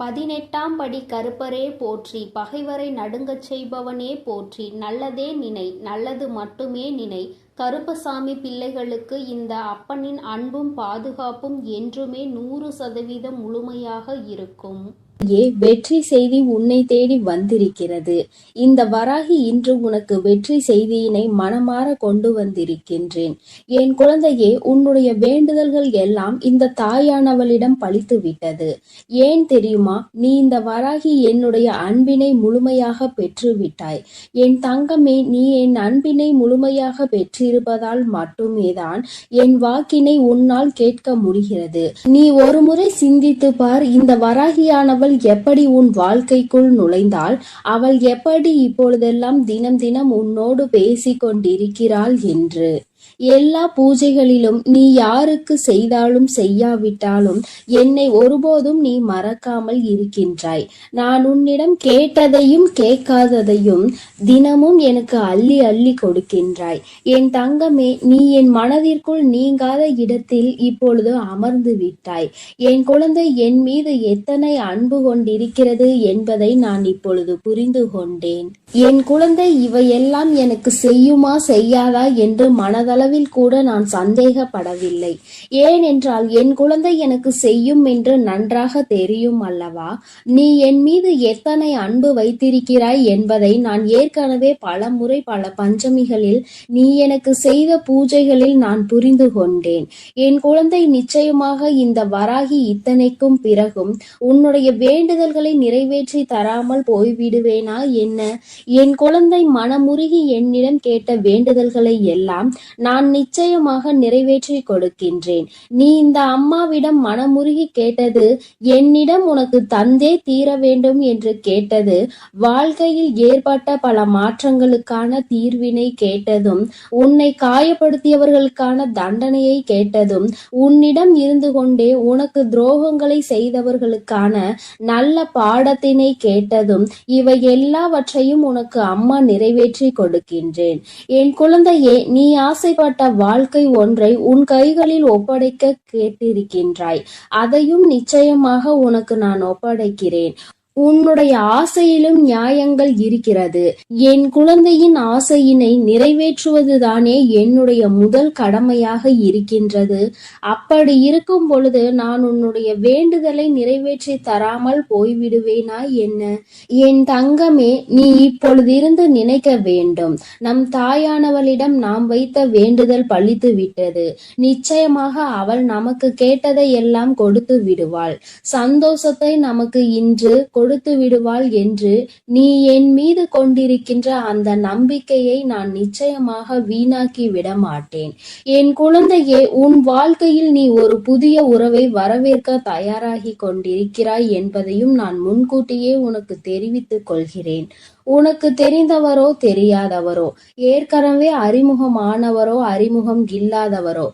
18ஆம் படி கருப்பரே போற்றி, பகைவரை நடுங்கச் செய்பவனே போற்றி, நல்லதே நினை, நல்லது மட்டுமே நினை. கருப்பசாமி பிள்ளைகளுக்கு இந்த அப்பனின் அன்பும் பாதுகாப்பும் என்றுமே 100% முழுமையாக இருக்கும். வெற்றி செய்தி உன்னை தேடி வந்திருக்கிறது. இந்த வராகி இன்று உனக்கு வெற்றி செய்தியினை மனமாற கொண்டு வந்திருக்கின்றேன். என் குழந்தையே, உன்னுடைய வேண்டுதல்கள் எல்லாம் இந்த தாயானவளிடம் பலித்து விட்டது. ஏன் தெரியுமா? நீ இந்த வராகி என்னுடைய அன்பினை முழுமையாக பெற்று விட்டாய். என் தங்கமே, நீ என் அன்பினை முழுமையாக பெற்றிருப்பதால் மட்டுமேதான் என் வாக்கினை உன்னால் கேட்க முடிகிறது. நீ ஒரு முறை சிந்தித்து பார், இந்த வராகியானவள் எப்படி உன் வாழ்க்கைக்குள் நுழைந்தாள், அவள் எப்படி இப்பொழுதெல்லாம் தினம் தினம் உன்னோடு பேசிக் கொண்டிருக்கிறாள் என்று. எல்லா பூஜைகளிலும் நீ யாருக்கு செய்தாலும் செய்யாவிட்டாலும் என்னை ஒருபோதும் நீ மறக்காமல் இருக்கின்றாய். நான் உன்னிடம் கேட்டதையும் கேட்காததையும் தினமும் எனக்கு அள்ளி அள்ளி கொடுக்கின்றாய். என் தங்கமே, நீ என் மனதிற்குள் நீங்காத இடத்தில் இப்பொழுது அமர்ந்து விட்டாய். என் குழந்தை என் மீது எத்தனை அன்பு கொண்டிருக்கிறது என்பதை நான் இப்பொழுது புரிந்து கொண்டேன். என் குழந்தை இவையெல்லாம் எனக்கு செய்யுமா செய்யாதா என்று மனதளவில் கூட நான் சந்தேகப்படவில்லை. ஏனென்றால் என் குழந்தை எனக்கு செய்யும் என்று நன்றாக தெரியும் அல்லவா? நீ என் மீது எத்தனை அன்பு வைத்திருக்கிறாய் என்பதை நான் ஏற்கனவே பல முறை பல பஞ்சமிகளில் நீ எனக்கு செய்த பூஜைகளில் நான் புரிந்து கொண்டேன். என் குழந்தை, நிச்சயமாக இந்த வராகி இத்தனைக்கும் பிறகும் உன்னுடைய வேண்டுதல்களை நிறைவேற்றி தராமல் போய்விடுவேனா என்ன? என் குழந்தை, மனமுருகி என்னிடம் கேட்ட வேண்டுதல்களை எல்லாம் நான் நிச்சயமாக நிறைவேற்றி கொடுக்கின்றேன். நீ இந்த அம்மாவிடம் மனமுருகி கேட்டது, என்னிடம் உனக்கு தந்தே தீர வேண்டும் என்று கேட்டது, வாழ்க்கையில் ஏற்பட்ட பல மாற்றங்களுக்கான தீர்வினை கேட்டதும், உன்னை காயப்படுத்தியவர்களுக்கான தண்டனையை கேட்டதும், உன்னிடம் இருந்து கொண்டே உனக்கு துரோகங்களை செய்தவர்களுக்கான நல்ல பாடத்தினை கேட்டதும், இவை எல்லாவற்றையும் உனக்கு அம்மா நிறைவேற்றி கொடுக்கின்றேன். என் குழந்தையே, நீ ஆசைப்பட்ட வாழ்க்கை ஒன்றை உன் கைகளில் ஒப்படைக்க கேட்டிருக்கின்றாய். அதையும் நிச்சயமாக உனக்கு நான் ஒப்படைக்கிறேன். உன்னுடைய ஆசையிலும் நியாயங்கள் இருக்கிறது. என் குழந்தையின் ஆசையினை நிறைவேற்றுவதுதானே என்னுடைய முதல் கடமையாக இருக்கின்றது. அப்படி இருக்கும் பொழுது நான் உன்னுடைய வேண்டுதலை நிறைவேற்றி தராமல் போய்விடுவேனா என்ன? என் தங்கமே, நீ இப்பொழுதிருந்து நினைக்க வேண்டும், நம் தாயானவளிடம் நாம் வைத்த வேண்டுதல் பலித்து விட்டது. நிச்சயமாக அவள் நமக்கு கேட்டதை எல்லாம் கொடுத்து விடுவாள். சந்தோஷத்தை நமக்கு இன்று கொடுத்து விடுவாள் என்று நீ என் மீது கொண்டிருக்கின்ற அந்த நம்பிக்கையை நான் நிச்சயமாக வீணாக்கி விட மாட்டேன். என் குழந்தையே, உன் வாழ்க்கையில் நீ ஒரு புதிய உறவை வரவேற்க தயாராகி கொண்டிருக்கிறாய் என்பதையும் நான் முன்கூட்டியே உனக்கு தெரிவித்துக் கொள்கிறேன். உனக்கு தெரிந்தவரோ தெரியாதவரோ, ஏற்கனவே அறிமுகமானவரோ அறிமுகம் இல்லாதவரோ,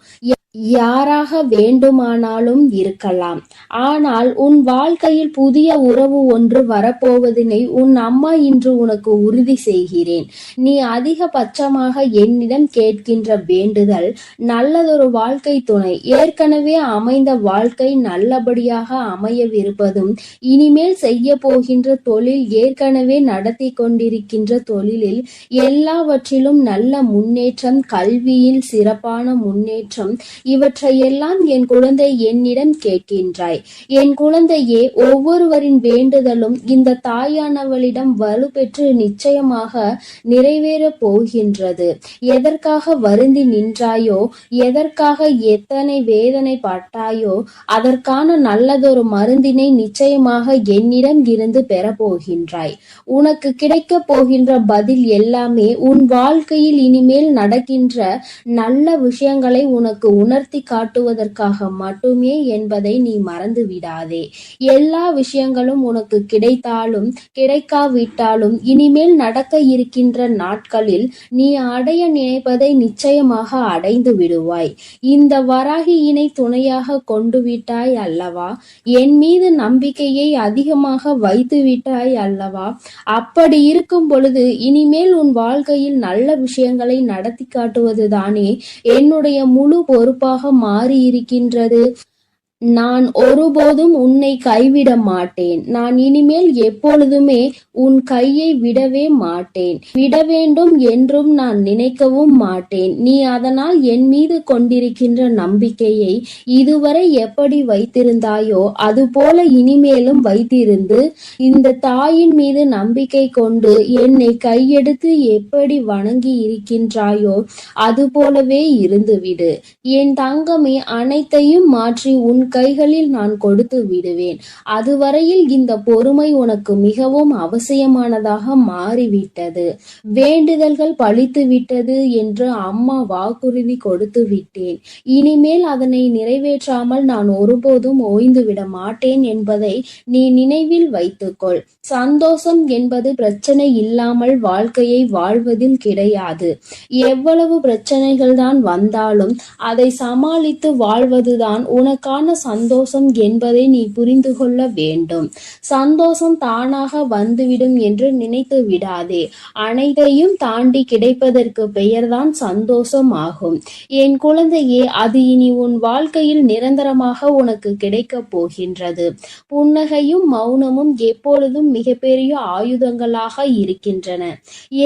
யாராக வேண்டுமானாலும் இருக்கலாம். ஆனால் உன் வாழ்க்கையில் புதிய உறவு ஒன்று வரப்போவதினை உன் அம்மா இன்று உனக்கு உறுதி செய்கிறேன். நீ அதிகபட்சமாக என்னிடம் கேட்கின்ற வேண்டுதல் நல்லதொரு வாழ்க்கை துணை, ஏற்கனவே அமைந்த வாழ்க்கை நல்லபடியாக அமையவிருப்பதும், இனிமேல் செய்ய போகின்ற தொழில், ஏற்கனவே நடத்தி கொண்டிருக்கின்ற தொழிலில் எல்லாவற்றிலும் நல்ல முன்னேற்றம், கல்வியில் சிறப்பான முன்னேற்றம், இவற்றையெல்லாம் என் குழந்தை என்னிடம் கேட்கின்றாய். என் குழந்தையே, ஒவ்வொருவரின் வேண்டுதலும் இந்த தாயானவளிடம் வலுப்பெற்று நிச்சயமாக நிறைவேறப் போகின்றது. எதற்காக வருந்தி நின்றாயோ, எதற்காக எத்தனை வேதனை பட்டாயோ, அதற்கான நல்லதொரு மருந்தினை நிச்சயமாக என்னிடம் இருந்து பெறப்போகின்றாய். உனக்கு கிடைக்க போகின்ற பதில் எல்லாமே உன் வாழ்க்கையில் இனிமேல் நடக்கின்ற நல்ல விஷயங்களை உனக்கு உணர்த்தி காட்டுவதற்காக மட்டுமே என்பதை நீ மறந்து விடாதே. எல்லா விஷயங்களும் உனக்கு கிடைத்தாலும் கிடைக்காவிட்டாலும் இனிமேல் நடக்க இருக்கின்ற நாட்களில் நீ அடைய நினைப்பதை நிச்சயமாக அடைந்து விடுவாய். இந்த வராகியினை துணையாக கொண்டு விட்டாய் அல்லவா? என் மீது நம்பிக்கையை அதிகமாக வைத்து விட்டாய் அல்லவா? அப்படி இருக்கும் பொழுது இனிமேல் உன் வாழ்க்கையில் நல்ல விஷயங்களை நடத்தி காட்டுவதுதானே என்னுடைய முழு பொறுப்பாக மாறி இருக்கின்றது. நான் ஒருபோதும் உன்னை கைவிட மாட்டேன். நான் இனிமேல் எப்பொழுதுமே உன் கையை விடவே மாட்டேன். விட வேண்டும் என்றும் நான் நினைக்கவும் மாட்டேன். நீ அதனால் என் மீது கொண்டிருக்கின்ற நம்பிக்கையை இதுவரை எப்படி வைத்திருந்தாயோ அதுபோல இனிமேலும் வைத்திருந்து, இந்த தாயின் மீது நம்பிக்கை கொண்டு என்னை கையெடுத்து எப்படி வணங்கி இருக்கின்றாயோ அதுபோலவே இருந்துவிடு. என் தங்கமே, அனைத்தையும் மாற்றி உன் கைகளில் நான் கொடுத்து விடுவேன். அதுவரையில் இந்த பொறுமை உனக்கு மிகவும் அவசியமானதாக மாறிவிட்டது. வேண்டுதல்கள் பலித்து விட்டது என்று அம்மா வாக்குறுதி கொடுத்து விட்டேன். இனிமேல் அதனை நிறைவேற்றாமல் நான் ஒருபோதும் ஓய்ந்துவிட மாட்டேன் என்பதை நீ நினைவில் வைத்துக்கொள். சந்தோஷம் என்பது பிரச்சனை இல்லாமல் வாழ்க்கையை வாழ்வதில் கிடையாது. எவ்வளவு பிரச்சனைகள் தான் வந்தாலும் அதை சமாளித்து வாழ்வதுதான் உனக்கான சந்தோஷம் என்பதை நீ புரிந்து கொள்ள வேண்டும். சந்தோஷம் தானாக வந்துவிடும் என்று நினைத்து விடாதே. அனைத்தையும் தாண்டி கிடைப்பதற்கு பெயர்தான் சந்தோஷம் ஆகும். என் குழந்தையே, அது இனி உன் வாழ்க்கையில் நிரந்தரமாக உனக்கு கிடைக்கப் போகின்றது. புன்னகையும் மௌனமும் எப்பொழுதும் மிகப்பெரிய ஆயுதங்களாக இருக்கின்றன.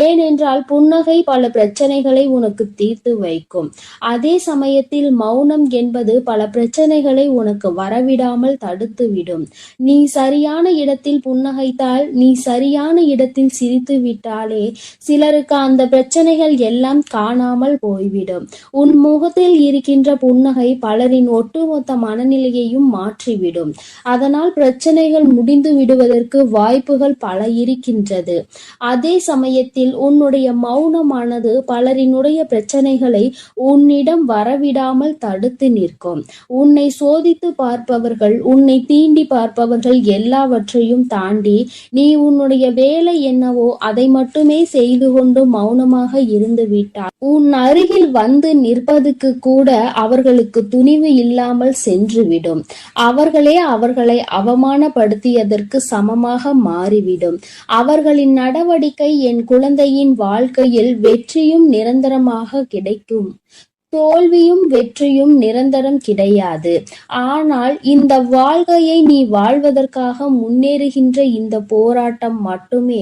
ஏனென்றால் புன்னகை பல பிரச்சனைகளை உனக்கு தீர்த்து வைக்கும். அதே சமயத்தில் மௌனம் என்பது பல பிரச்சனைகளை உனக்கு வரவிடாமல் தடுத்துவிடும். நீ சரியான இடத்தில் புன்னகைத்தால், நீ சரியான இடத்தில் சிரித்து விட்டாலே சிலருக்கு அந்த பிரச்சனைகள் எல்லாம் காணாமல் போய்விடும். உன் முகத்தில் இருக்கின்ற புன்னகை பலரின் ஒட்டுமொத்த மனநிலையையும் மாற்றிவிடும். அதனால் பிரச்சனைகள் முடிந்து விடுவதற்கு வாய்ப்புகள் பல இருக்கின்றது. அதே சமயத்தில் உன்னுடைய மௌனமானது பலரினுடைய பிரச்சனைகளை உன்னிடம் வரவிடாமல் தடுத்து நிற்கும். உன்னை சோதித்து பார்ப்பவர்கள், உன்னை தீண்டி பார்ப்பவர்கள் எல்லாவற்றையும் தாண்டி நீ உன்னுடைய வேலை என்னவோ அதை மட்டுமே செய்து கொண்டு மௌனமாக இருந்து விட்டால் உன் அருகில் வந்து நிற்பதுக்கு கூட அவர்களுக்கு துணிவு இல்லாமல் சென்றுவிடும். அவர்களே அவர்களை அவமானப்படுத்தியதற்கு சமமாக மாறிவிடும். அவர்களின் நடவடிக்கை என் குழந்தையின் வாழ்க்கையில் வெற்றியும் நிரந்தரமாக கிடைக்கும். தோல்வியும் வெற்றியும் நிரந்தரம் கிடையாது. ஆனால் இந்த வாழ்க்கையை நீ வாழ்வதற்காக முன்னேறுகின்ற இந்த போராட்டம் மட்டுமே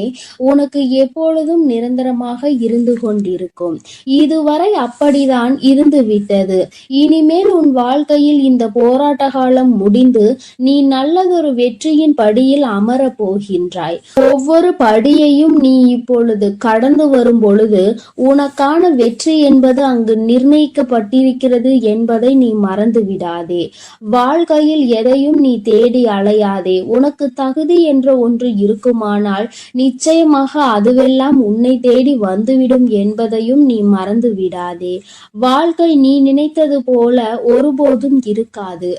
உனக்கு எப்பொழுதும் நிரந்தரமாக இருந்து கொண்டிருக்கும். இதுவரை அப்படிதான் இருந்து விட்டது. இனிமேல் உன் வாழ்க்கையில் இந்த போராட்ட காலம் முடிந்து நீ நல்லதொரு வெற்றியின் படியில் அமரப் போகின்றாய். ஒவ்வொரு படியையும் நீ இப்பொழுது கடந்து வரும் பொழுது உனக்கான வெற்றி என்பது அங்கு பட்டிருக்கிறது என்பதை நீ மறந்து விடாதே. வாழ்க்கையில் எதையும் நீ தேடி அலையாதே. உனக்கு தகுதி என்ற ஒன்று இருக்குமானால் நிச்சயமாக அதுவெல்லாம் உன்னை தேடி வந்துவிடும் என்பதையும் நீ மறந்து விடாதே. வாழ்க்கை நீ நினைத்தது போல ஒருபோதும் இருக்காது.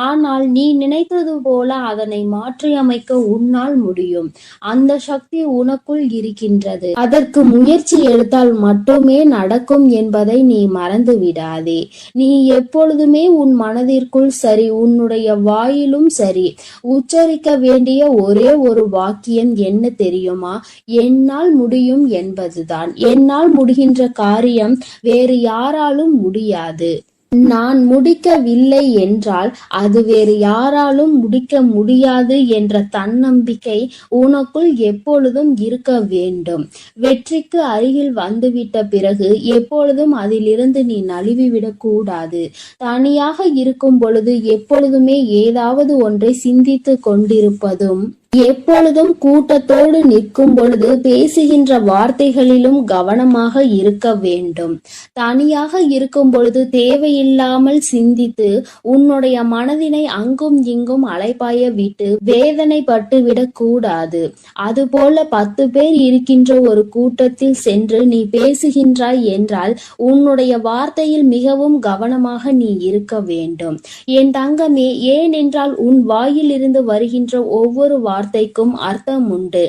ஆனால் நீ நினைத்தது போல அதனை மாற்றியமைக்க உன்னால் முடியும். அந்த சக்தி உனக்குள் இருக்கின்றது. அதற்கு முயற்சி எடுத்தால் மட்டுமே நடக்கும் என்பதை நீ மறந்து விடாதே. நீ எப்பொழுதுமே உன் மனதிற்குள் சரி, உன்னுடைய வாயிலும் சரி, உச்சரிக்க வேண்டிய ஒரே ஒரு வாக்கியம் என்ன தெரியுமா? என்னால் முடியும் என்பதுதான். என்னால் முடிகின்ற காரியம் வேறு யாராலும் முடியாது. நான் முடிக்கவில்லை என்றால் அது வேறு யாராலும் முடிக்க முடியாது என்ற தன்னம்பிக்கை உனக்குள் எப்பொழுதும் இருக்க வேண்டும். வெற்றிக்கு அருகில் வந்துவிட்ட பிறகு எப்பொழுதும் அதிலிருந்து நீ நழுவிவிடக் கூடாது. தனியாக இருக்கும் பொழுது எப்பொழுதுமே ஏதாவது ஒன்றை சிந்தித்து கொண்டிருப்பதும், எப்பொழுதும் கூட்டத்தோடு நிற்கும் பொழுது பேசுகின்ற வார்த்தைகளிலும் கவனமாக இருக்க வேண்டும். தனியாக இருக்கும் பொழுது தேவையில்லாமல் சிந்தித்து உன்னுடைய மனதினை அங்கும் இங்கும் அலைபாய விட்டு வேதனைப்பட்டு விடக் கூடாது. அதுபோல 10 பேர் இருக்கின்ற ஒரு கூட்டத்தில் சென்று நீ பேசுகின்றாய் என்றால் உன்னுடைய வார்த்தையில் மிகவும் கவனமாக நீ இருக்க வேண்டும். என் தங்கமே, ஏனென்றால் உன் வாயிலிருந்து வருகின்ற ஒவ்வொரு வார்த்தை வார்த்தைக்கும் அர்த்தம் உண்டு.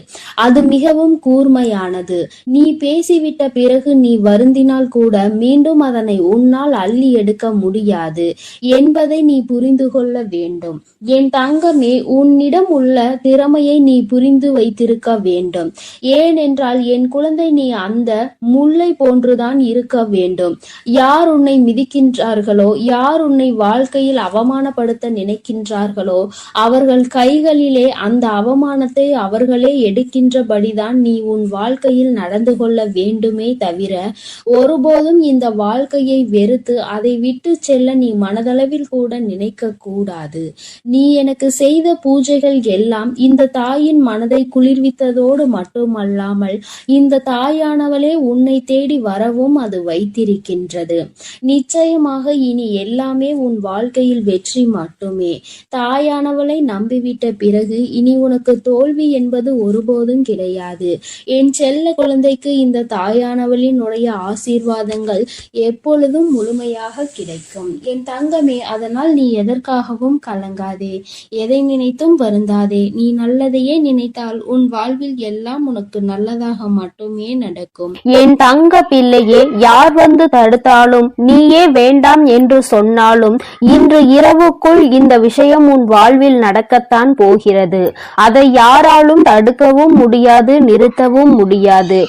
அது மிகவும் கூர்மையானது. நீ பேசிவிட்ட பிறகு நீ வருந்தினால் கூட மீண்டும் அதனை உன்னால் அள்ளி எடுக்க முடியாது என்பதை நீ புரிந்து கொள்ள வேண்டும். என் தங்கமே, உன்னிடம் உள்ள திறமையை நீ புரிந்து வைத்திருக்க வேண்டும். ஏனென்றால் என் குழந்தை, நீ அந்த முல்லை போன்றுதான் இருக்க வேண்டும். யார் உன்னை மிதிக்கின்றார்களோ, யார் உன்னை வாழ்க்கையில் அவமானப்படுத்த நினைக்கின்றார்களோ அவர்கள் கைகளிலே அந்த அவமானத்தை அவர்களே எடுக்கின்றபடிதான் நீ உன் வாழ்க்கையில் நடந்து கொள்ள வேண்டுமே தவிர ஒருபோதும் இந்த வாழ்க்கையை வெறுத்து அதை விட்டு செல்ல நீ மனதளவில் கூட நினைக்க கூடாது. நீ எனக்கு செய்த பூஜைகள் எல்லாம் இந்த தாயின் மனதை குளிர்வித்ததோடு மட்டுமல்லாமல் இந்த தாயானவளே உன்னை தேடி வரவும் அது வைத்திருக்கின்றது. நிச்சயமாக இனி எல்லாமே உன் வாழ்க்கையில் வெற்றி மட்டுமே. தாயானவளை நம்பிவிட்ட பிறகு இனி உனக்கு தோல்வி என்பது ஒருபோதும் கிடையாது. என் செல்ல குழந்தைக்கு இந்த தாயானவளினுடைய ஆசீர்வாதங்கள் எப்பொழுதும் முழுமையாக கிடைக்கும். என் தங்கமே, அதனால் நீ எதற்காகவும் கலங்காதே, எதை நினைத்தும் வருந்தாதே. நீ நல்லதையே நினைத்தால் உன் வாழ்வில் எல்லாம் உனக்கு நல்லதாக மட்டுமே நடக்கும். என் தங்க பிள்ளையே, யார் வந்து தடுத்தாலும், நீயே வேண்டாம் என்று சொன்னாலும், இன்று இரவுக்குள் இந்த விஷயம் உன் வாழ்வில் நடக்கத்தான் போகிறது. அதை யாராலும் தடுக்கவும் முடியாது, நிறுத்தவும் முடியாது.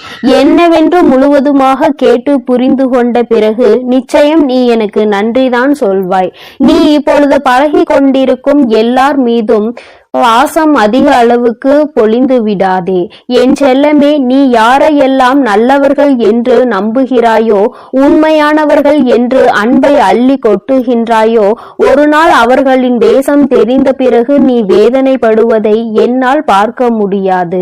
என்னவென்று முழுவதுமாக கேட்டு புரிந்து கொண்ட பிறகு நிச்சயம் நீ எனக்கு நன்றிதான் சொல்வாய். நீ இப்பொழுது பழகி கொண்டிருக்கும் எல்லார் மீதும் பாசம் அதிக அளவுக்கு பொழிந்து விடாதே. என் செல்லமே, நீ யாரையெல்லாம் நல்லவர்கள் என்று நம்புகிறாயோ, உண்மையானவர்கள் என்று அன்பை அள்ளி கொட்டுகின்றாயோ, ஒரு நாள் அவர்களின் தேசம் தெரிந்த பிறகு நீ வேதனைப்படுவதை என்னால் பார்க்க முடியாது.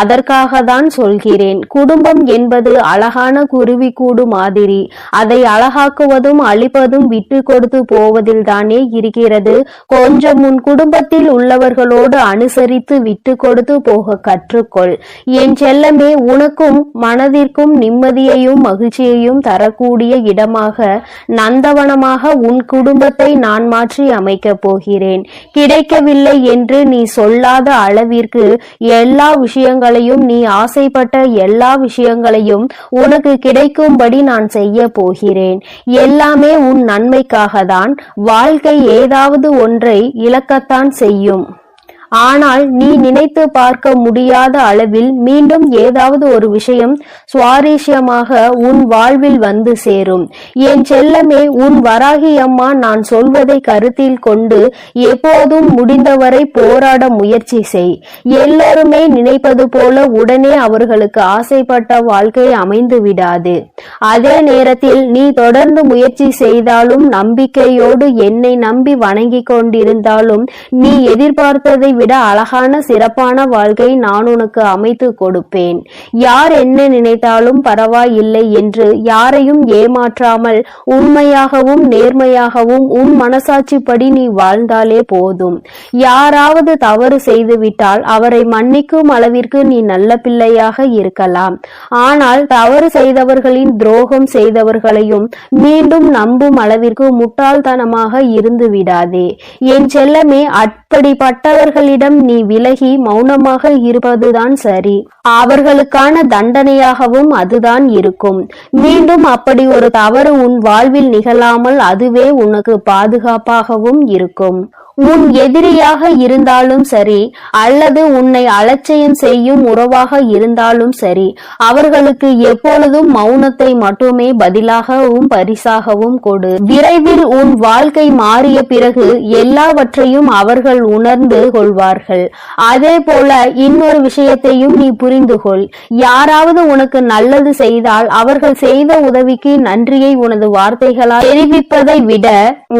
அதற்காக தான் சொல்கிறேன். குடும்பம் என்பது அழகான குருவி கூடு மாதிரி. அதை அழகாக்குவதும் அழிப்பதும் விட்டு கொடுத்து போவதில் தானே இருக்கிறது. கொஞ்சம் உன் குடும்பத்தில் உள்ளவர்கள் அனுசரித்து விட்டு கொடுத்து போக கற்றுக்கொள். என் செல்லமே, உனக்கும் மனதிற்கும் நிம்மதியையும் மகிழ்ச்சியையும் தரக்கூடிய இடமாக, நந்தவனமாக உன் குடும்பத்தை நான் மாற்றி அமைக்கப் போகிறேன். கிடைக்கவில்லை என்று நீ சொல்லாத அளவிற்கு எல்லா விஷயங்களையும், நீ ஆசைப்பட்ட எல்லா விஷயங்களையும் உனக்கு கிடைக்கும்படி நான் செய்ய போகிறேன். எல்லாமே உன் நன்மைக்காக தான். வாழ்க்கை ஏதாவது ஒன்றை இழக்கத்தான் செய்யும். ஆனால் நீ நினைத்து பார்க்க முடியாத அளவில் மீண்டும் ஏதாவது ஒரு விஷயம் சுவாரஸ்யமாக உன் வாழ்வில் வந்து சேரும். என் செல்லமே, உன் வராகி அம்மா நான் சொல்வதை கருத்தில் கொண்டு எப்போதும் முடிந்தவரை போராட முயற்சி செய். எல்லோருமே நினைப்பது போல உடனே அவர்களுக்கு ஆசைப்பட்ட வாழ்க்கை அமைந்து விடாது. அதே நேரத்தில் நீ தொடர்ந்து முயற்சி செய்தாலும், நம்பிக்கையோடு என்னை நம்பி வணங்கி கொண்டிருந்தாலும், நீ எதிர்பார்த்ததை விட அழகான சிறப்பான வாழ்க்கை நான் உனக்கு அமைத்து கொடுப்பேன். யார் என்ன நினைத்தாலும் பரவாயில்லை என்று யாரையும் ஏமாற்றாமல் உண்மையாகவும் நேர்மையாகவும் உன் மனசாட்சிப்படி நீ வாழ்ந்தாலே போதும். யாராவது தவறு செய்துவிட்டால் அவரை மன்னிக்கும் அளவிற்கு நீ நல்ல பிள்ளையாக இருக்கலாம். ஆனால் தவறு செய்தவர்களின் துரோகம் செய்தவர்களையும் மீண்டும் நம்பும் அளவிற்கு முட்டாள்தனமாக இருந்து விடாதே. என் செல்லமே, அப்படிப்பட்டவர்களிடம் நீ விலகி மௌனமாக இருப்பதுதான் சரி. அவர்களுக்கான தண்டனையாகவும் அதுதான் இருக்கும். மீண்டும் அப்படி ஒரு தவறு உன் வாழ்வில் நிகழாமல் அதுவே உனக்கு பாதுகாப்பாகவும் இருக்கும். உன் எதிரியாக இருந்தாலும் சரி, அல்லது உன்னை அலட்சியம் செய்யும் உறவாக இருந்தாலும் சரி, அவர்களுக்கு எப்பொழுதும் மௌனத்தை மட்டுமே பதிலாகவும் பரிசாகவும் கொடு. விரைவில் உன் வாழ்க்கை மாறிய பிறகு எல்லாவற்றையும் அவர்கள் உணர்ந்து கொள்வார்கள். அதே போல இன்னொரு விஷயத்தையும் நீ புரிந்து கொள். யாராவது உனக்கு நல்லது செய்தால் அவர்கள் செய்த உதவிக்கு நன்றியை உனது வார்த்தைகளால் தெரிவிப்பதை விட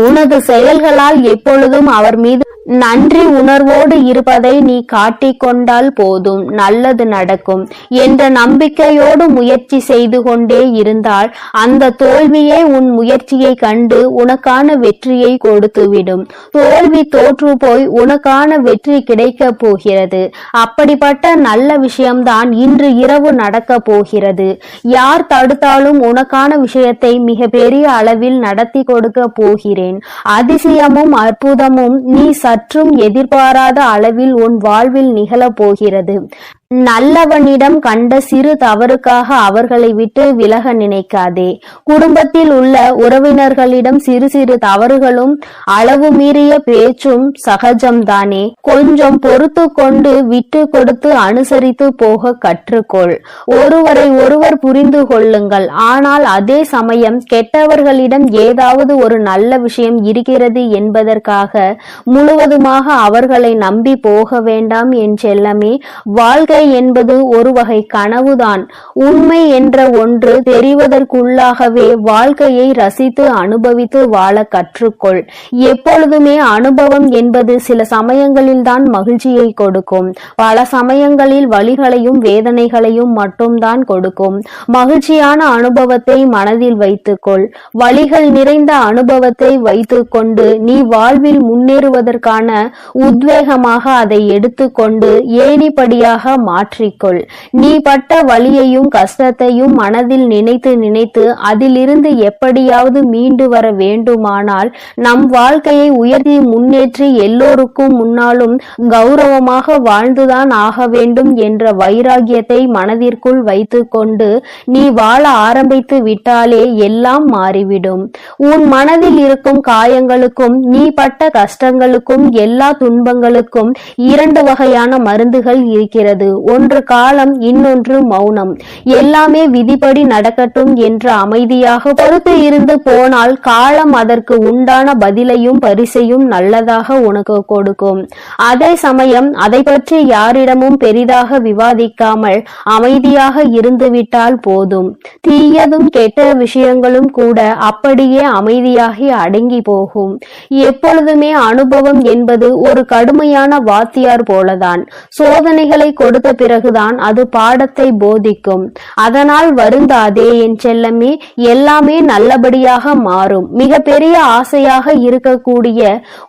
உனது செயல்களால் எப்பொழுதும் அவர் மீது நன்றி உணர்வோடு இருப்பதை நீ காட்டிக்கொண்டால் போதும், நல்லது நடக்கும் என்ற நம்பிக்கையோடு முயற்சி செய்து கொண்டே இருந்தால் அந்த தோல்வியே உன் முயற்சியை கண்டு உனக்கான வெற்றியை கொடுத்துவிடும். தோல்வி தோற்று போய் உனக்கான வெற்றி கிடைக்க போகிறது. அப்படிப்பட்ட நல்ல விஷயம்தான் இன்று இரவு நடக்க போகிறது. யார் தடுத்தாலும் உனக்கான விஷயத்தை மிக பெரிய அளவில் நடத்தி கொடுக்க போகிறேன். அதிசயமும் அற்புதமும் நீ சற்றும் எதிர்பாராத அளவில் உன் வாழ்வில் நிகழப் போகிறது. நல்லவனிடம் கண்ட சிறு தவறுக்காக அவர்களை விட்டு விலக நினைக்காதே. குடும்பத்தில் உள்ள உறவினர்களிடம் சிறு சிறு தவறுகளும் அளவு மீறிய பேச்சும் சகஜம்தானே. கொஞ்சம் பொறுத்து கொண்டு விட்டு கொடுத்து அனுசரித்து போக கற்றுக்கொள். ஒருவரை ஒருவர் புரிந்து கொள்ளுங்கள். ஆனால் அதே சமயம் கெட்டவர்களிடம் ஏதாவது ஒரு நல்ல விஷயம் இருக்கிறது என்பதற்காக முழுவதுமாக அவர்களை நம்பி போக வேண்டாம் என் செல்லமே. வாழ்க்கை என்பது ஒரு வகை கனவுதான். உண்மை என்ற ஒன்று தெரிவதற்குள்ளாகவே வாழ்க்கையை ரசித்து அனுபவித்து வாழ கற்றுக்கொள். எப்பொழுதுமே அனுபவம் என்பது சில சமயங்களில் தான் மகிழ்ச்சியை கொடுக்கும். பல சமயங்களில் வலிகளையும் வேதனைகளையும் மட்டும்தான் கொடுக்கும். மகிழ்ச்சியான அனுபவத்தை மனதில் வைத்துக்கொள். வலிகள் நிறைந்த அனுபவத்தை வைத்துக்கொண்டு நீ வாழ்வில் முன்னேறுவதற்கான உத்வேகமாக அதை எடுத்துக்கொண்டு ஏணிப்படியாக மாற்றிக்கொள். நீ பட்ட வலியையும் கஷ்டத்தையும் மனதில் நினைத்து நினைத்து அதிலிருந்து எப்படியாவது மீண்டு வர வேண்டுமானால் நம் வாழ்க்கையை உயர்த்தி முன்னேற்றி எல்லோருக்கும் முன்னாலும் கௌரவமாக வாழ்ந்துதான் ஆக வேண்டும் என்ற வைராகியத்தை மனதிற்குள் வைத்துக்கொண்டு நீ வாழ ஆரம்பித்து விட்டாலே எல்லாம் மாறிவிடும். உன் மனதில் இருக்கும் காயங்களுக்கும் நீ பட்ட கஷ்டங்களுக்கும் எல்லா துன்பங்களுக்கும் இரண்டு வகையான மருந்துகள் இருக்கிறது. ஒன்று காலம், இன்னொன்று மௌனம். எல்லாமே விதிப்படி நடக்கட்டும் என்று அமைதியாக பொறுத்து இருந்து போனால் காலம் அதற்கு உண்டான பதிலையும் பரிசையும் நல்லதாக உனக்கு கொடுக்கும். அதே சமயம் அதை பற்றி யாரிடமும் பெரிதாக விவாதிக்காமல் அமைதியாக இருந்துவிட்டால் போதும். தீயதும் கெட்ட விஷயங்களும் கூட அப்படியே அமைதியாகி அடங்கி போகும். எப்பொழுதுமே அனுபவம் என்பது ஒரு கடுமையான வாத்தியார் போலதான். சோதனைகளை கொடுத்த பிறகுதான் அது பாடத்தை போதிக்கும். அதனால் வருந்தாதே என் செல்லமே. எல்லாமே நல்லபடியாக மாறும். மிக பெரிய ஆசையாக இருக்கக்கூடிய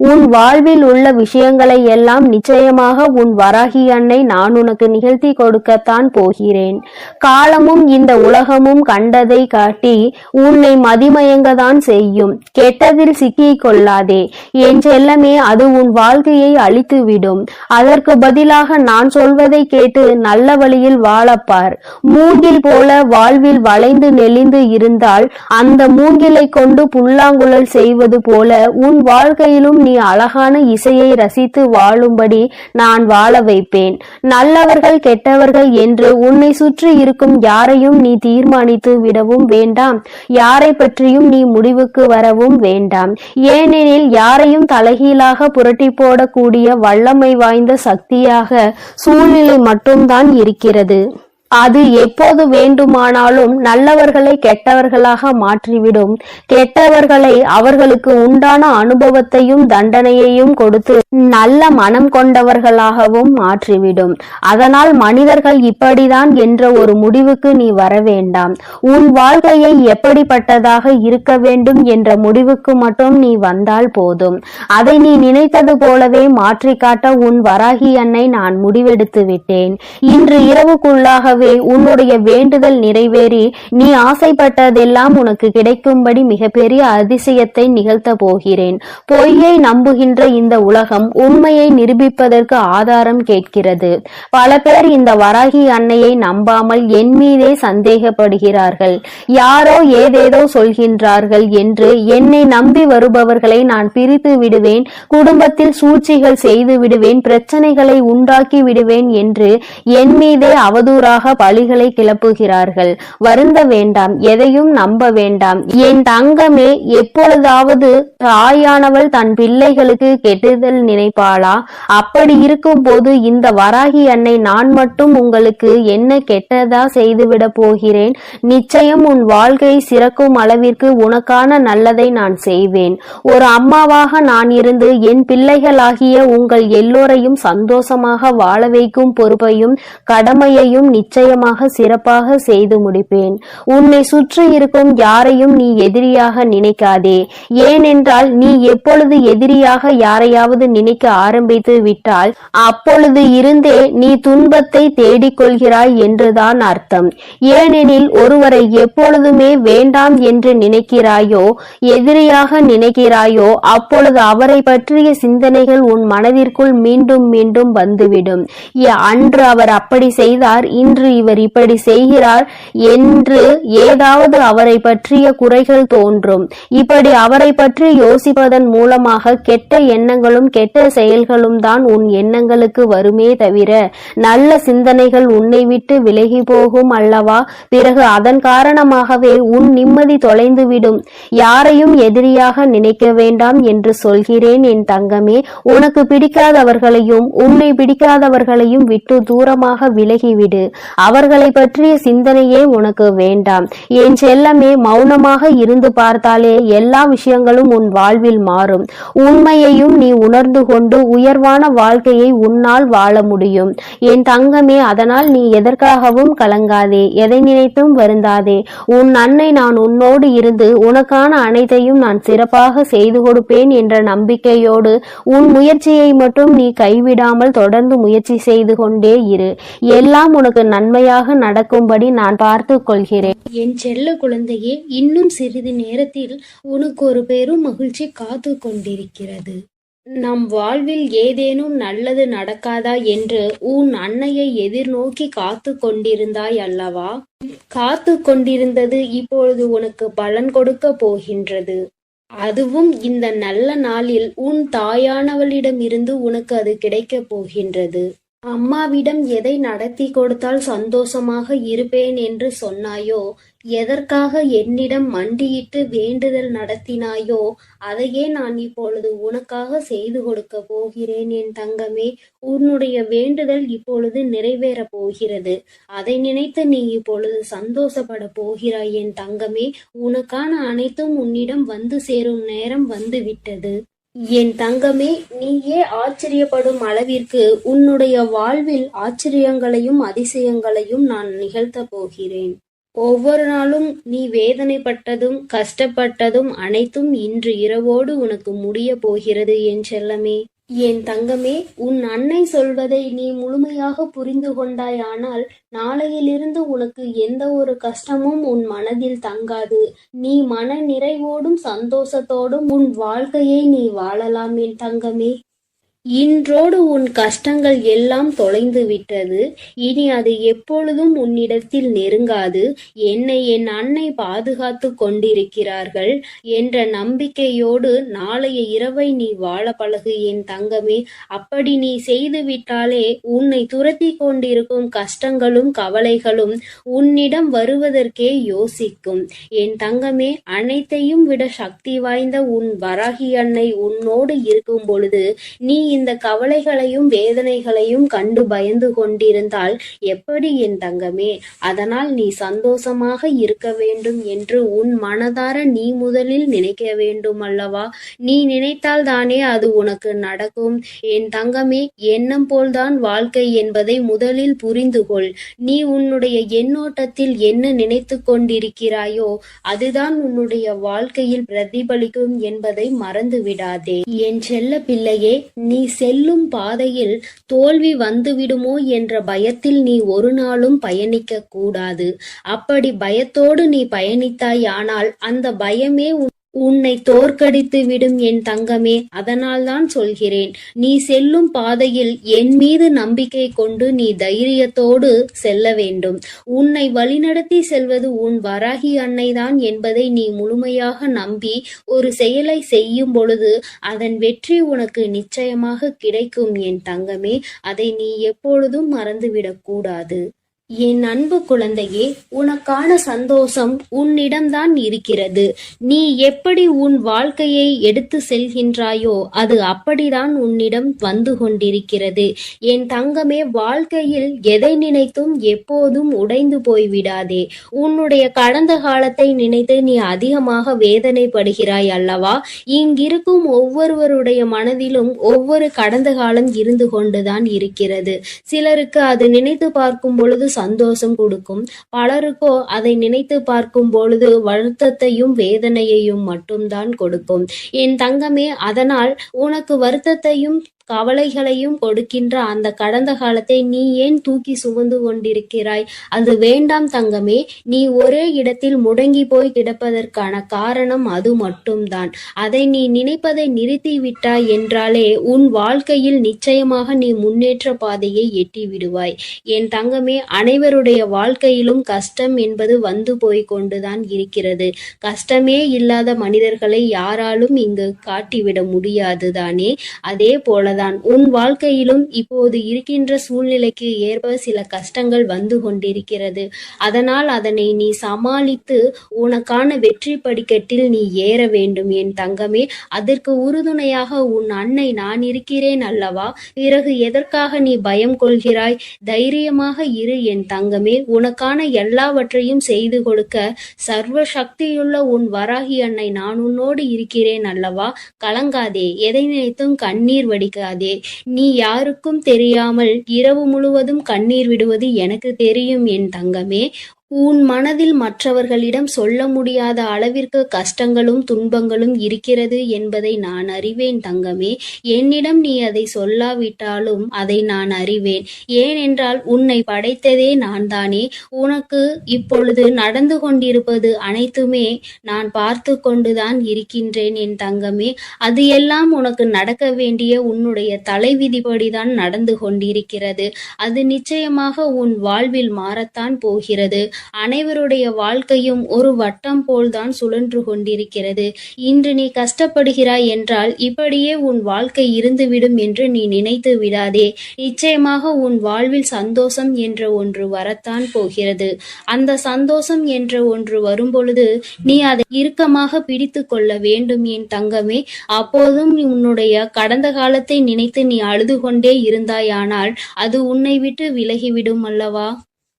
உன் வாழ்வில் உள்ள விஷயங்களை எல்லாம் நிச்சயமாக உன் வராகி அன்னை நான் உனக்கு நிகழ்த்தி கொடுக்கத்தான் போகிறேன். காலமும் இந்த உலகமும் கண்டதை காட்டி உன்னை மதிமயங்கதான் செய்யும். கெட்டதில் சிக்கிக் கொள்ளாதே என் செல்லமே. அது உன் வாழ்க்கையை அழித்துவிடும். அதற்கு பதிலாக நான் சொல்வதை கேட்டு நல்ல வழியில் வாழப்பார். மூங்கில் போல வாழ்வில் வளைந்து நெளிந்து இருந்தால் அந்த மூங்கிலை கொண்டு புல்லாங்குழல் செய்வது போல உன் வாழ்க்கையிலும் நீ அழகான இசையை ரசித்து வாழும்படி நான் வாழ வைப்பேன். நல்லவர்கள் கெட்டவர்கள் என்று உன்னை சுற்றி இருக்கும் யாரையும் நீ தீர்மானித்து விடவும் வேண்டாம். யாரை பற்றியும் நீ முடிவுக்கு வரவும் வேண்டாம். ஏனெனில் யாரையும் தலைகீழாக புரட்டி போடக்கூடிய வல்லமை வாய்ந்த சக்தியாக சூழ்நிலை மட்டும்தான் இருக்கிறது. அது எப்போது வேண்டுமானாலும் நல்லவர்களை கெட்டவர்களாக மாற்றிவிடும். கெட்டவர்களை அவர்களுக்கு உண்டான அனுபவத்தையும் தண்டனையையும் கொடுத்து நல்ல மனம் கொண்டவர்களாகவும் மாற்றிவிடும். அதனால் மனிதர்கள் இப்படிதான் என்ற ஒரு முடிவுக்கு நீ வர வேண்டாம். உன் வாழ்க்கையை எப்படிப்பட்டதாக இருக்க வேண்டும் என்ற முடிவுக்கு மட்டும் நீ வந்தால் போதும். அதை நீ நினைத்தது போலவே மாற்றி காட்ட உன் வராகி அன்னை நான் முடிவெடுத்து விட்டேன். இன்று இரவுக்குள்ளாக உன்னுடைய வேண்டுதல் நிறைவேறி நீ ஆசைப்பட்டதெல்லாம் உனக்கு கிடைக்கும்படி மிகப்பெரிய அதிசயத்தை நிகழ்த்த போகிறேன். பொய்யை நம்புகின்ற இந்த உலகம் உண்மையை நிரூபிப்பதற்கு ஆதாரம் கேட்கிறது. பல பேர் இந்த வராகி அன்னையை நம்பாமல் என் மீதே சந்தேகப்படுகிறார்கள். யாரோ ஏதேதோ சொல்கின்றார்கள் என்று என்னை நம்பி வருபவர்களை நான் பிரித்து விடுவேன், குடும்பத்தில் சூழ்ச்சிகள் செய்து விடுவேன், பிரச்சனைகளை உண்டாக்கி விடுவேன் என்று என் மீதே அவதூறாக பழிகளை கிளப்புகிறார்கள். வருந்த வேண்டாம், எதையும் நம்ப வேண்டாம் என் தங்கமே. எப்பொழுதாவது தாயானவள் தன் பிள்ளைகளுக்கு கெடுதல் நினைப்பாளா? அப்படி இருக்கும் போது இந்த வராகி அன்னை நான் மட்டும் உங்களுக்கு என்ன கெட்டதா செய்துவிட போகிறேன்? நிச்சயம் உன் வாழ்க்கை சிறக்கும் அளவிற்கு உனக்கான நல்லதை நான் செய்வேன். ஒரு அம்மாவாக நான் இருந்து என் பிள்ளைகளாகிய உங்கள் எல்லோரையும் சந்தோஷமாக வாழ வைக்கும் பொறுப்பையும் கடமையையும் நிச்சயம் நிச்சயமாக சிறப்பாக செய்து முடிப்பேன். உன்னை சுற்றி இருக்கும் யாரையும் நீ எதிரியாக நினைக்காதே. ஏனென்றால் நீ எப்பொழுது எதிரியாக யாரையாவது நினைக்க ஆரம்பித்து விட்டால் அப்பொழுது இருந்தே நீ துன்பத்தை தேடிக்கொள்கிறாய் என்றுதான் அர்த்தம். ஏனெனில் ஒருவரை எப்பொழுதுமே வேண்டாம் என்று நினைக்கிறாயோ, எதிரியாக நினைக்கிறாயோ, அப்பொழுது அவரை பற்றிய சிந்தனைகள் உன் மனதிற்குள் மீண்டும் மீண்டும் வந்துவிடும். அன்று அவர் அப்படி செய்தார், இன்று இவர் இப்படி செய்கிறார் என்று ஏதாவது அவரை பற்றிய குறைகள் தோன்றும். இப்படி அவரை பற்றி யோசிப்பதன் மூலமாக கெட்ட எண்ணங்களும் கெட்ட செயல்களும் தான் உன் எண்ணங்களுக்கு வருமே தவிர நல்ல சிந்தனைகள் உன்னை விட்டு விலகி போகும் அல்லவா? பிறகு அதன் காரணமாகவே உன் நிம்மதி தொலைந்துவிடும். யாரையும் எதிரியாக நினைக்க வேண்டாம் என்று சொல்கிறேன் என் தங்கமே. உனக்கு பிடிக்காதவர்களையும் உன்னை பிடிக்காதவர்களையும் விட்டு தூரமாக விலகிவிடு. அவர்களை பற்றிய சிந்தனையே உனக்கு வேண்டாம். என் செல்லமே, மௌனமாக இருந்து பார்த்தாலே எல்லா விஷயங்களும் உன் வாழ்வில் மாறும். உண்மையையும் நீ உணர்ந்து கொண்டு உயர்வான வாழ்க்கையை உன்னால் வாழ முடியும் என் தங்கமே. அதனால் நீ எதற்காகவும் கலங்காதே, எதை நினைத்தும் வருந்தாதே. உன் அன்னை நான் உன்னோடு இருந்து உனக்கான அனைத்தையும் நான் சிறப்பாக செய்து கொடுப்பேன் என்ற நம்பிக்கையோடு உன் முயற்சியை மட்டும் நீ கைவிடாமல் தொடர்ந்து முயற்சி செய்து கொண்டே இரு. எல்லாம் உனக்கு நன்மையாக நடக்கும்படி நான் பார்த்து கொள்கிறேன். என் செல்ல குழந்தையே, இன்னும் சிறிது நேரத்தில் உனக்கு ஒரு பெரும் மகிழ்ச்சி காத்து கொண்டிருக்கிறது. நம் வாழ்வில் ஏதேனும் நல்லது நடக்காதா என்று உன் அன்னையை எதிர்நோக்கி காத்து கொண்டிருந்தாய் அல்லவா? காத்து கொண்டிருந்தது இப்பொழுது உனக்கு பலன் கொடுக்க போகின்றது. அதுவும் இந்த நல்ல நாளில் உன் தாயானவளிடமிருந்து உனக்கு அது கிடைக்கப் போகின்றது. அம்மாவிடம் எதை நடத்தி கொடுத்தால் சந்தோஷமாக இருப்பேன் என்று சொன்னாயோ, எதற்காக என்னிடம் மண்டியிட்டு வேண்டுதல் நடத்தினாயோ, அதையே நான் இப்பொழுது உனக்காக செய்து கொடுக்க போகிறேன் என் தங்கமே. உன்னுடைய வேண்டுதல் இப்பொழுது நிறைவேறப் போகிறது. அதை நினைத்து நீ இப்பொழுது சந்தோஷப்பட போகிறாய் என் தங்கமே. உனக்கான அனைத்தும் உன்னிடம் வந்து சேரும் நேரம் வந்து விட்டது என் தங்கமே. நீயே ஆச்சரியப்படும் அளவிற்கு உன்னுடைய வாழ்வில் ஆச்சரியங்களையும் அதிசயங்களையும் நான் நிகழ்த்தப் போகிறேன். ஒவ்வொரு நாளும் நீ வேதனைப்பட்டதும் கஷ்டப்பட்டதும் அனைத்தும் இன்று இரவோடு உனக்கு முடிய போகிறது என் செல்லமே. என் தங்கமே, உன் அன்னை சொல்வதை நீ முழுமையாக புரிந்து கொண்டாயானால் நாளையிலிருந்து உனக்கு எந்த ஒரு கஷ்டமும் உன் மனதில் தங்காது. நீ மன நிறைவோடும் சந்தோஷத்தோடும் உன் வாழ்க்கையை நீ வாழலாம் என் தங்கமே. இன்றோடு உன் கஷ்டங்கள் எல்லாம் தொலைந்து விட்டது. இனி அது எப்பொழுதும் உன்னிடத்தில் நெருங்காது. என்னை என் அன்னை பாதுகாத்து கொண்டிருக்கிறார்கள் என்ற நம்பிக்கையோடு நாளைய இரவை நீ வாழ பழகு என் தங்கமே. அப்படி நீ செய்து விட்டாலே உன்னை துரத்தி கொண்டிருக்கும் கஷ்டங்களும் கவலைகளும் உன்னிடம் வருவதற்கே யோசிக்கும் என் தங்கமே. அனைத்தையும் விட சக்தி வாய்ந்த உன் வராகி அன்னை உன்னோடு இருக்கும் பொழுது நீ இந்த கவலைகளையும் வேதனைகளையும் கண்டு பயந்து கொண்டிருந்தால் எப்படி என் தங்கமே? அதனால் நீ சந்தோஷமாக இருக்க வேண்டும் என்று உன் மனதார நீ முதலில் நினைக்க வேண்டும் அல்லவா? நீ நினைத்தால் தானே அது உனக்கு நடக்கும் என் தங்கமே. எண்ணம் போல்தான் வாழ்க்கை என்பதை முதலில் புரிந்து கொள். நீ உன்னுடைய எண்ணோட்டத்தில் என்ன நினைத்து கொண்டிருக்கிறாயோ அதுதான் உன்னுடைய வாழ்க்கையில் பிரதிபலிக்கும் என்பதை மறந்து விடாதே என் செல்ல பிள்ளையே. நீ செல்லும் பாதையில் தோல்வி வந்துவிடுமோ என்ற பயத்தில் நீ ஒரு நாளும் பயணிக்க கூடாது. அப்படி பயத்தோடு நீ பயணித்தாயானால் அந்த பயமே உன்னை தோற்கடித்து விடும் என் தங்கமே. அதனால்தான் சொல்கிறேன், நீ செல்லும் பாதையில் என் மீது நம்பிக்கை கொண்டு நீ தைரியத்தோடு செல்ல வேண்டும். உன்னை வழிநடத்தி செல்வது உன் வராகி அன்னைதான் என்பதை நீ முழுமையாக நம்பி ஒரு செயலை செய்யும் பொழுது அதன் வெற்றி உனக்கு நிச்சயமாக கிடைக்கும் என் தங்கமே. அதை நீ எப்பொழுதும் மறந்துவிடக் கூடாது. என் அன்பு குழந்தையே, உனக்கான சந்தோஷம் உன்னிடம்தான் இருக்கிறது. நீ எப்படி உன் வாழ்க்கையை எடுத்து செல்கின்றாயோ அது அப்படிதான் உன்னிடம் வந்து கொண்டிருக்கிறது என் தங்கமே. வாழ்க்கையில் எதை நினைத்தும் எப்போதும் உடைந்து போய்விடாதே. உன்னுடைய கடந்த காலத்தை நினைத்து நீ அதிகமாக வேதனைப்படுகிறாய் அல்லவா? இங்கிருக்கும் ஒவ்வொருவருடைய மனதிலும் ஒவ்வொரு கடந்த காலம் இருந்து கொண்டுதான் இருக்கிறது. சிலருக்கு அது நினைத்து பார்க்கும் பொழுது சந்தோஷம் கொடுக்கும், பலருக்கோ அதை நினைத்து பார்க்கும் பொழுது வருத்தத்தையும் வேதனையையும் மட்டும்தான் கொடுக்கும். என் தங்கமே, அதனால் உனக்கு வருத்தத்தையும் கவலைகளையும் கொடுக்கின்ற அந்த கடந்த காலத்தை நீ ஏன் தூக்கி சுமந்து கொண்டிருக்கிறாய்? அது வேண்டாம் தங்கமே. நீ ஒரே இடத்தில் முடங்கி போய் கிடப்பதற்கான காரணம் அது மட்டும்தான். அதை நீ நினைப்பதை நிறுத்தி விட்டாய் என்றாலே உன் வாழ்க்கையில் நிச்சயமாக நீ முன்னேற்ற பாதையை எட்டி விடுவாய். என் தங்கமே, அனைவருடைய வாழ்க்கையிலும் கஷ்டம் என்பது வந்து போய் கொண்டுதான் இருக்கிறது. கஷ்டமே இல்லாத மனிதர்களை யாராலும் இங்கு காட்டிவிட முடியாது தானே? அதே போலதான் உன் வாழ்க்கையிலும் இப்போது இருக்கின்ற சூழ்நிலைக்கு ஏற்ப சில கஷ்டங்கள் வந்து கொண்டிருக்கிறது. அதனால் அதனை நீ சமாளித்து உனக்கான வெற்றி படிக்கட்டில் நீ ஏற வேண்டும் என் தங்கமே. அதற்கு உறுதுணையாக உன் அன்னை நான் இருக்கிறேன் அல்லவா? பிறகு எதற்காக நீ பயம் கொள்கிறாய்? தைரியமாக இரு என் தங்கமே. உனக்கான எல்லாவற்றையும் செய்து கொடுக்க சர்வ சக்தியுள்ள உன் வராகி அன்னை நான் உன்னோடு இருக்கிறேன் அல்லவா? கலங்காதே, எதை நினைத்தும் கண்ணீர் வடிக்காதே. நீ யாருக்கும் தெரியாமல் இரவு முழுவதும் கண்ணீர் விடுவது எனக்கு தெரியும் என் தங்கமே. உன் மனதில் மற்றவர்களிடம் சொல்ல முடியாத அளவிற்கு கஷ்டங்களும் துன்பங்களும் இருக்கிறது என்பதை நான் அறிவேன் தங்கமே. என்னிடம் நீ அதை சொல்லாவிட்டாலும் அதை நான் அறிவேன். ஏனென்றால் உன்னை படைத்ததே நான் தானே. உனக்கு இப்பொழுது நடந்து கொண்டிருப்பது அனைத்துமே நான் பார்த்து கொண்டுதான் இருக்கின்றேன் என் தங்கமே. அது எல்லாம் உனக்கு நடக்க வேண்டிய உன்னுடைய தலைவிதிப்படிதான் நடந்து கொண்டிருக்கிறது. அது நிச்சயமாக உன் வாழ்வில் மாறத்தான் போகிறது. அனைவருடைய வாழ்க்கையும் ஒரு வட்டம் போல்தான் சுழன்று கொண்டிருக்கிறது. இன்று நீ கஷ்டப்படுகிறாய் என்றால் இப்படியே உன் வாழ்க்கை இருந்துவிடும் என்று நீ நினைத்து விடாதே. நிச்சயமாக உன் வாழ்வில் சந்தோஷம் என்ற ஒன்று வரத்தான் போகிறது. அந்த சந்தோஷம் என்ற ஒன்று வரும்பொழுது நீ அதை இறுக்கமாக பிடித்து கொள்ள வேண்டும் என் தங்கமே. அப்போதும் உன்னுடைய கடந்த காலத்தை நினைத்து நீ அழுது கொண்டே இருந்தாயானால் அது உன்னை விட்டு விலகிவிடும் அல்லவா?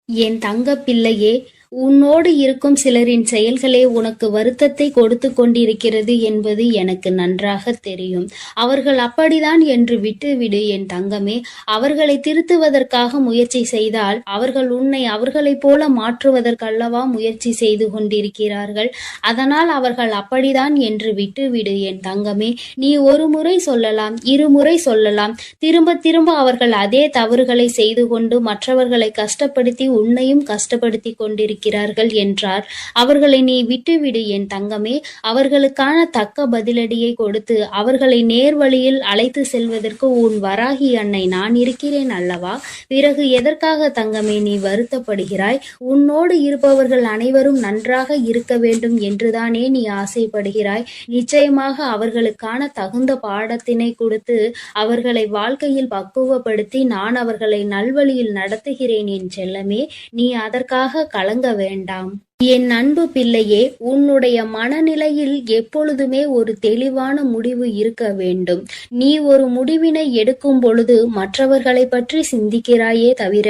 என் தங்க பிள்ளையே, உன்னோடு இருக்கும் சிலரின் செயல்களே உனக்கு வருத்தத்தை கொடுத்து கொண்டிருக்கிறது என்பது எனக்கு நன்றாக தெரியும். அவர்கள் அப்படிதான் என்று விட்டுவிடு என் தங்கமே. அவர்களை திருத்துவதற்காக முயற்சி செய்தால் அவர்கள் உன்னை அவர்களைப் போல மாற்றுவதற்கல்லவா முயற்சி செய்து கொண்டிருக்கிறார்கள். அதனால் அவர்கள் அப்படிதான் என்று விட்டுவிடு என் தங்கமே. நீ ஒரு முறை சொல்லலாம், இருமுறை சொல்லலாம், திரும்ப திரும்ப அவர்கள் அதே தவறுகளை செய்து கொண்டு மற்றவர்களை கஷ்டப்படுத்தி உன்னையும் கஷ்டப்படுத்தி கொண்டிருக்கிறார்கள் என்றார். அவர்களை நீ விட்டுவிடு என் தங்கமே. அவர்களுக்கான தக்க பதிலடியை கொடுத்து அவர்களை நேர்வழியில் அழைத்து செல்வதற்கு உன் வராகி அன்னை நான் இருக்கிறேன் அல்லவா? பிறகு எதற்காக தங்கமே நீ வருத்தப்படுகிறாய்? உன்னோடு இருப்பவர்கள் அனைவரும் நன்றாக இருக்க வேண்டும் என்றுதானே நீ ஆசைப்படுகிறாய். நிச்சயமாக அவர்களுக்கான தகுந்த பாடத்தினை கொடுத்து அவர்களை வாழ்க்கையில் பக்குவப்படுத்தி நான் அவர்களை நல்வழியில் நடத்துகிறேன் என் செல்லமே. நீ அதற்காக கலங்க வேண்டாம். என் அன்பு பிள்ளையே, உன்னுடைய மனநிலையில் எப்பொழுதுமே ஒரு தெளிவான முடிவு இருக்க வேண்டும். நீ ஒரு முடிவினை எடுக்கும் பொழுது மற்றவர்களை பற்றி சிந்திக்கிறாயே தவிர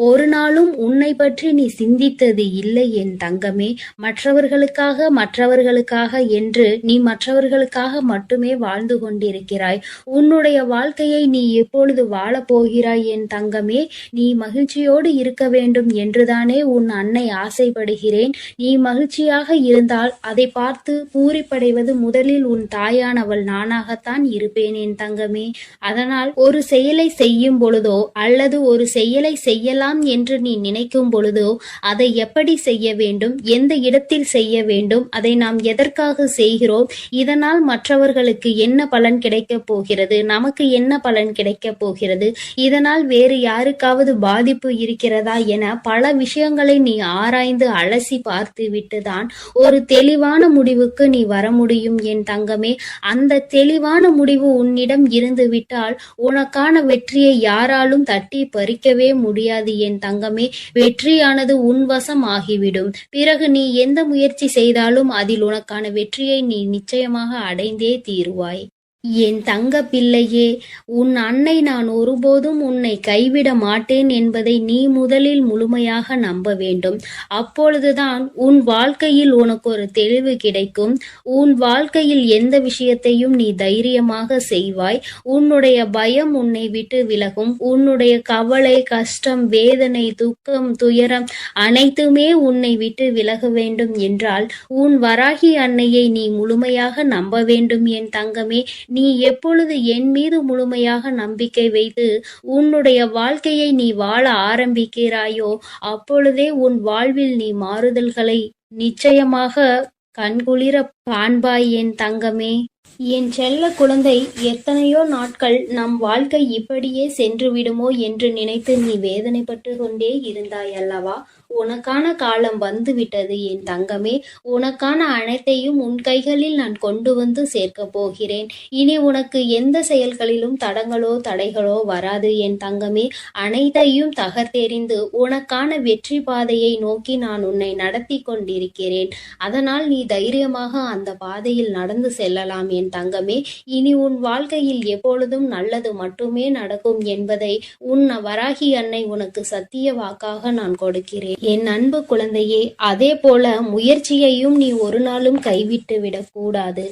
ஒரு நாளும் உன்னை பற்றி நீ சிந்தித்தது இல்லை என் தங்கமே. மற்றவர்களுக்காக என்று நீ மற்றவர்களுக்காக மட்டுமே வாழ்ந்து கொண்டிருக்கிறாய். உன்னுடைய வாழ்க்கையை நீ எப்பொழுது வாழப்போகிறாய் என் தங்கமே? நீ மகிழ்ச்சியோடு இருக்க வேண்டும் என்றுதானே உன் அன்னை ஆசைப்படுகிறேன். நீ மகிழ்ச்சியாக இருந்தால் அதை பார்த்து பூரிப்படைவது முதலில் உன் தாயானவள் நானாகத்தான் இருப்பேன் என் தங்கமே. அதனால் ஒரு செயலை செய்யும் பொழுதோ அல்லது ஒரு செயலை செய்யலாம் என்று நீ நினைக்கும் பொழுதோ அதை எப்படி செய்ய வேண்டும், எந்த இடத்தில் செய்ய வேண்டும், அதை நாம் எதற்காக செய்கிறோம், இதனால் மற்றவர்களுக்கு என்ன பலன் கிடைக்கப் போகிறது, நமக்கு என்ன பலன் கிடைக்கப் போகிறது, இதனால் வேறு யாருக்காவது பாதிப்பு இருக்கிறதா என பல விஷயங்களை நீ ஆராய்ந்து அலசி பார்த்து விட்டுதான் ஒரு தெளிவான முடிவுக்கு நீ வர முடியும் என் தங்கமே. அந்த தெளிவான முடிவு உன்னிடம் இருந்து விட்டால் உனக்கான வெற்றியை யாராலும் தட்டி பறிக்கவே முடியாது என் தங்கமே. வெற்றியானது உன் வசம் ஆகிவிடும். பிறகு நீ எந்த முயற்சி செய்தாலும் அதில் உனக்கான வெற்றியை நீ நிச்சயமாக அடைந்தே தீருவாய். என் தங்க பிள்ளையே, உன் அன்னை நான் ஒருபோதும் உன்னை கைவிட மாட்டேன் என்பதை நீ முதலில் முழுமையாக நம்ப வேண்டும். அப்பொழுதுதான் உன் வாழ்க்கையில் உனக்கு ஒரு தெளிவு கிடைக்கும். உன் வாழ்க்கையில் எந்த விஷயத்தையும் நீ தைரியமாக செய்வாய். உன்னுடைய பயம் உன்னை விட்டு விலகும். உன்னுடைய கவலை, கஷ்டம், வேதனை, துக்கம், துயரம் அனைத்துமே உன்னை விட்டு விலக வேண்டும் என்றால் உன் வராகி அன்னையை நீ முழுமையாக நம்ப வேண்டும் என் தங்கமே. நீ எப்பொழுது என் மீது முழுமையாக நம்பிக்கை வைத்து உன்னுடைய வாழ்க்கையை நீ வாழ ஆரம்பிக்கிறாயோ அப்பொழுதே உன் வாழ்வில் நீ மாறுதல்களை நிச்சயமாக கண்குளிர காண்பாய் என் தங்கமே. என் செல்ல குழந்தை, எத்தனையோ நாட்கள் நம் வாழ்க்கை இப்படியே சென்று விடுமோ என்று நினைத்து நீ வேதனைப்பட்டு கொண்டே இருந்தாய் அல்லவா? உனக்கான காலம் வந்துவிட்டது என் தங்கமே. உனக்கான அனைத்தையும் உன் கைகளில் நான் கொண்டு வந்து சேர்க்கப் போகிறேன். இனி உனக்கு எந்த செயல்களிலும் தடங்களோ தடைகளோ வராது என் தங்கமே. அனைத்தையும் தகர்த்தெறிந்து உனக்கான வெற்றி பாதையை நோக்கி நான் உன்னை நடத்தி கொண்டிருக்கிறேன். அதனால் நீ தைரியமாக அந்த பாதையில் நடந்து செல்லலாம் என் தங்கமே. இனி உன் வாழ்க்கையில் எப்பொழுதும் நல்லது மட்டுமே நடக்கும் என்பதை உன் வராகி அன்னை உனக்கு சத்திய வாக்காக நான் கொடுக்கிறேன் என் அன்பு குழந்தையே. அதே போல முயற்சியையும் நீ ஒரு நாளும் கைவிட்டு விடக்கூடாது.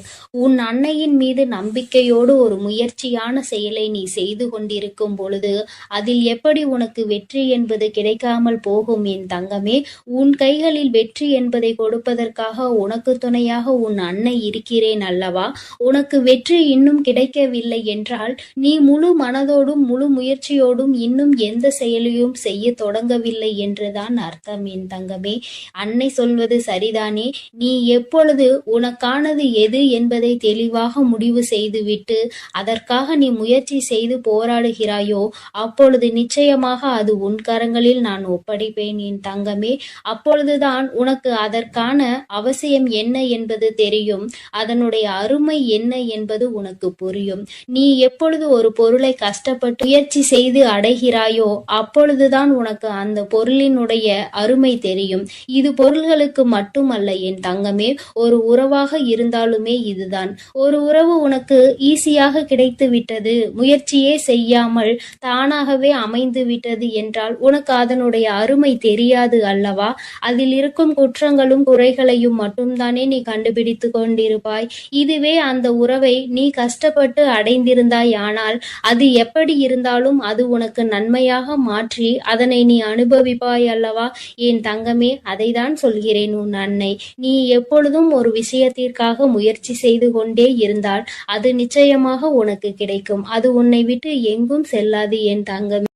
உன் அன்னையின் மீது நம்பிக்கையோடு ஒரு முயற்சியான செயலை நீ செய்து கொண்டிருக்கும் பொழுது அதில் எப்படி உனக்கு வெற்றி என்பது கிடைக்காமல் போகும் என் தங்கமே. உன் கைகளில் வெற்றி என்பதை கொடுப்பதற்காக உனக்கு துணையாக உன் அன்னை இருக்கிறேன் அல்லவா? உனக்கு வெற்றி இன்னும் கிடைக்கவில்லை என்றால் நீ முழு மனதோடும் முழு முயற்சியோடும் இன்னும் எந்த செயலையும் செய்ய தொடங்கவில்லை என்றுதான் அர்த்தம் என் தங்கமே. அன்னை சொல்வது சரிதானே? நீ எப்பொழுது உனக்கானது எது என்பதை தெளிவாக முடிவு செய்துவிட்டு அதற்காக நீ முயற்சி செய்து போராடுகிறாயோ அப்பொழுது நிச்சயமாக அது உன் கரங்களில் நான் ஒப்படைப்பேன் என் தங்கமே. அப்பொழுதுதான் உனக்கு அதற்கான அவசியம் என்ன என்பது தெரியும். அதனுடைய அருமை என்ன என்பது உனக்கு புரியும். நீ எப்பொழுது ஒரு பொருளை கஷ்டப்பட்டு முயற்சி செய்து அடைகிறாயோ அப்பொழுதுதான் உனக்கு அந்த பொருளினுடைய அருமை தெரியும். இது பொருள்களுக்கு மட்டுமல்ல என் தங்கமே, ஒரு உறவாக இருந்தாலுமே இதுதான். ஒரு உறவு உனக்கு ஈஸியாக கிடைத்து விட்டது, முயற்சியே செய்யாமல் தானாகவே அமைந்து விட்டது என்றால் உனக்கு அதனுடைய அருமை தெரியாது அல்லவா? அதில் இருக்கும் குற்றங்களும் குறைகளையும் மட்டும்தானே நீ கண்டுபிடித்து கொண்டிருப்பாய். இதுவே அந்த உறவை நீ கஷ்டப்பட்டு அடைந்திருந்தாய் ஆனால் அது எப்படி இருந்தாலும் அது உனக்கு நன்மையாக மாற்றி அதனை நீ அனுபவிப்பாய் அல்லவா என் தங்கமே. அதைதான் சொல்கிறேன் உன் அன்னை. நீ எப்பொழுதும் ஒரு விஷயத்திற்காக முயற்சி செய்து கொண்டே இருந்தால் அது நிச்சயமாக உனக்கு கிடைக்கும். அது உன்னை விட்டு எங்கும் செல்லாது என் தங்கமே.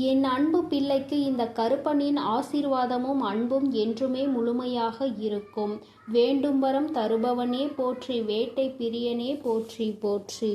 என் அன்பு பிள்ளைக்கு இந்த கருப்பனின் ஆசீர்வாதமும் அன்பும் என்றுமே முழுமையாக இருக்கும். வேண்டும் வரம் தருபவனே போற்றி, வேட்டை பிரியனே போற்றி போற்றி.